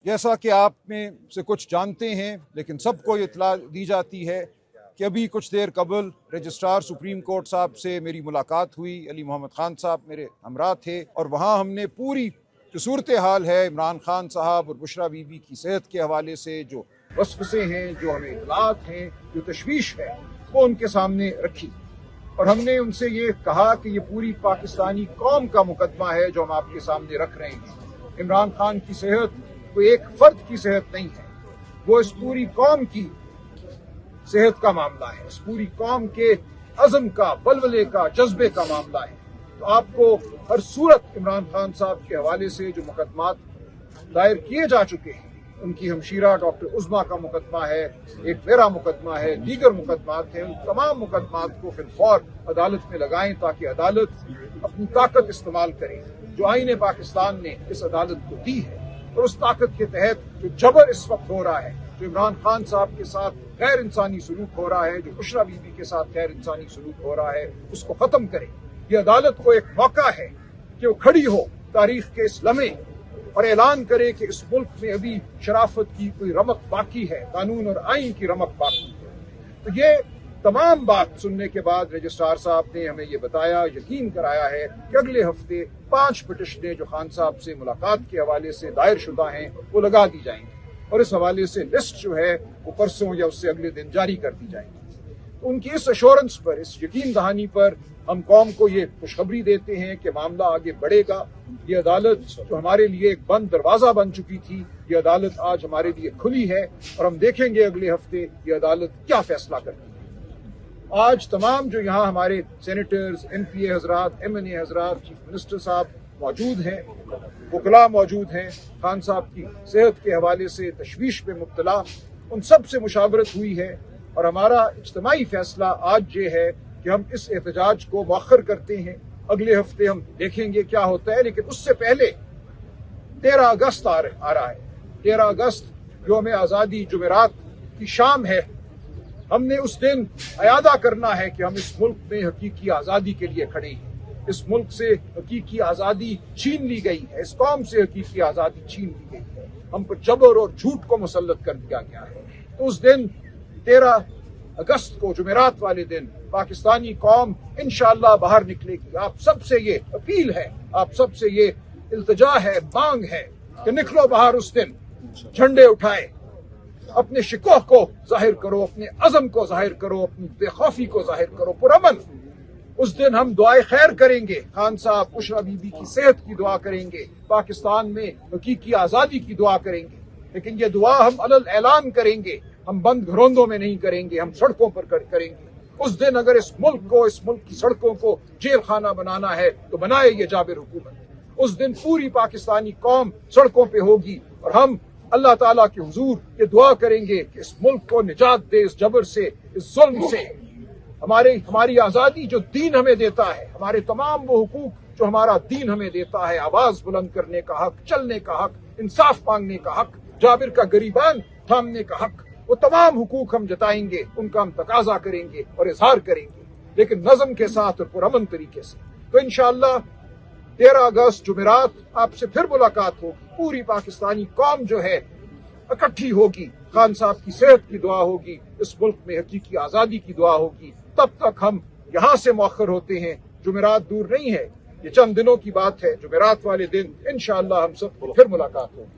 जैसा कि आप में से कुछ जानते हैं, लेकिन सबको ये इत्तला दी जाती है कि अभी कुछ देर कबल रजिस्ट्रार सुप्रीम कोर्ट साहब से मेरी मुलाकात हुई। अली मोहम्मद खान साहब मेरे हमरा थे और वहाँ हमने पूरी जो सूरत हाल है इमरान खान साहब और बुशरा बीबी की सेहत के हवाले से जो वसवसे हैं, जो हमें इत्तलात हैं, जो तशवीश है, वो उनके सामने रखी और हमने उनसे ये कहा कि ये पूरी पाकिस्तानी कौम का मुकदमा है जो हम आपके सामने रख रहे हैं। इमरान खान की सेहत कोई एक फर्द की सेहत नहीं है, वो इस पूरी कौम की सेहत का मामला है, इस पूरी कौम के अज़म का, बलवले का, जज्बे का मामला है। तो आपको हर सूरत इमरान खान साहब के हवाले से जो मुकदमात दायर किए जा चुके हैं, उनकी हमशीरा डॉक्टर उज़्मा का मुकदमा है, एक मेरा मुकदमा है, दीगर मुकदमात हैं, उन तमाम मुकदमात को फिलफौर अदालत में लगाएं ताकि अदालत अपनी ताकत इस्तेमाल करे जो आईन पाकिस्तान ने इस अदालत को दी है। और उस ताकत के तहत जो जबर इस वक्त हो रहा है, जो इमरान खान साहब के साथ गैर इंसानी सलूक हो रहा है, जो बुशरा बीबी के साथ गैर इंसानी सलूक हो रहा है, उसको खत्म करे। ये अदालत को एक मौका है कि वो खड़ी हो तारीख के इस लम्हे और ऐलान करे कि इस मुल्क में अभी शराफत की कोई रमक बाकी है, कानून और आईन की रमक बाकी है। तो ये तमाम बात सुनने के बाद रजिस्ट्रार साहब ने हमें ये बताया, यकीन कराया है कि अगले हफ्ते 5 पिटिशनें जो खान साहब से मुलाकात के हवाले से दायर शुदा हैं वो लगा दी जाएंगी और इस हवाले से लिस्ट जो है वो परसों या उससे अगले दिन जारी कर दी जाएगी। तो उनकी इस एश्योरेंस पर, इस यकीन दहानी पर हम कौम को ये खुशखबरी देते हैं कि मामला आगे बढ़ेगा। ये अदालत जो हमारे लिए एक बंद दरवाजा बन चुकी थी, ये अदालत आज हमारे लिए खुली है और हम देखेंगे अगले हफ्ते ये अदालत क्या फैसला करती है। आज तमाम जो यहाँ हमारे सेनेटर्स, MPA हजरात, MNA हजरात, चीफ मिनिस्टर साहब मौजूद हैं, वकला मौजूद हैं, खान साहब की सेहत के हवाले से तशवीश में मुब्तला, उन सब से मुशावरत हुई है और हमारा इज्तिमाई फैसला आज ये है कि हम इस एहतजाज को मौखर करते हैं। अगले हफ्ते हम देखेंगे क्या होता है, लेकिन उससे पहले 13 अगस्त आ रहा है। 13 अगस्त यौम आज़ादी जुमेरात की शाम है। हमने उस दिन अयादा करना है कि हम इस मुल्क में हकीकी आज़ादी के लिए खड़े हैं। इस मुल्क से हकीकी आज़ादी छीन ली गई है, इस कौम से हकीकी आज़ादी छीन ली गई है, हम पर जबर और झूठ को मुसल्लत कर दिया गया है। तो उस दिन 13 अगस्त को जुमेरात वाले दिन पाकिस्तानी कौम इंशाअल्लाह बाहर निकलेगी। आप सबसे ये अपील है, आप सबसे ये इल्तिजा है, मांग है कि निकलो बाहर उस दिन, झंडे उठाए, अपने शिकोह को जाहिर करो, अपने अज़म को जाहिर करो, अपनी बेखौफी को जाहिर करो, पुरअमन। उस दिन हम दुआए खैर करेंगे, खान साहब, बुशरा बीबी की सेहत की दुआ करेंगे, पाकिस्तान में हकीकी आज़ादी की दुआ करेंगे, लेकिन ये दुआ हम अलल ऐलान करेंगे, हम बंद घरोंदों में नहीं करेंगे, हम सड़कों पर करेंगे। उस दिन अगर इस मुल्क को, इस मुल्क की सड़कों को जेल खाना बनाना है तो बनाए ये जाबिर हुकूमत। उस दिन पूरी पाकिस्तानी कौम सड़कों पे होगी और हम अल्लाह ताला के हुजूर ये दुआ करेंगे कि इस मुल्क को निजात दे इस जबर से, इस जुल्म से। हमारी आज़ादी जो दीन हमें देता है, हमारे तमाम वो हुकूक जो हमारा दीन हमें देता है, आवाज बुलंद करने का हक, चलने का हक, इंसाफ मांगने का हक, जाबिर का गरीबान थामने का हक, वो तमाम हुकूक हम जताएंगे, उनका हम तकाजा करेंगे और इजहार करेंगे, लेकिन नज़म के साथ और पुरअमन तरीके से। तो इंशाअल्लाह 13 अगस्त जुमेरात आपसे फिर मुलाकात होगी। पूरी पाकिस्तानी कौम जो है इकट्ठी होगी, खान साहब की सेहत की दुआ होगी, इस मुल्क में हकीकी आज़ादी की दुआ होगी। तब तक हम यहाँ से मौखर होते हैं, जुमेरात दूर नहीं है, ये चंद दिनों की बात है। जुमेरात वाले दिन इंशाअल्लाह हम सब फिर मुलाकात होगी।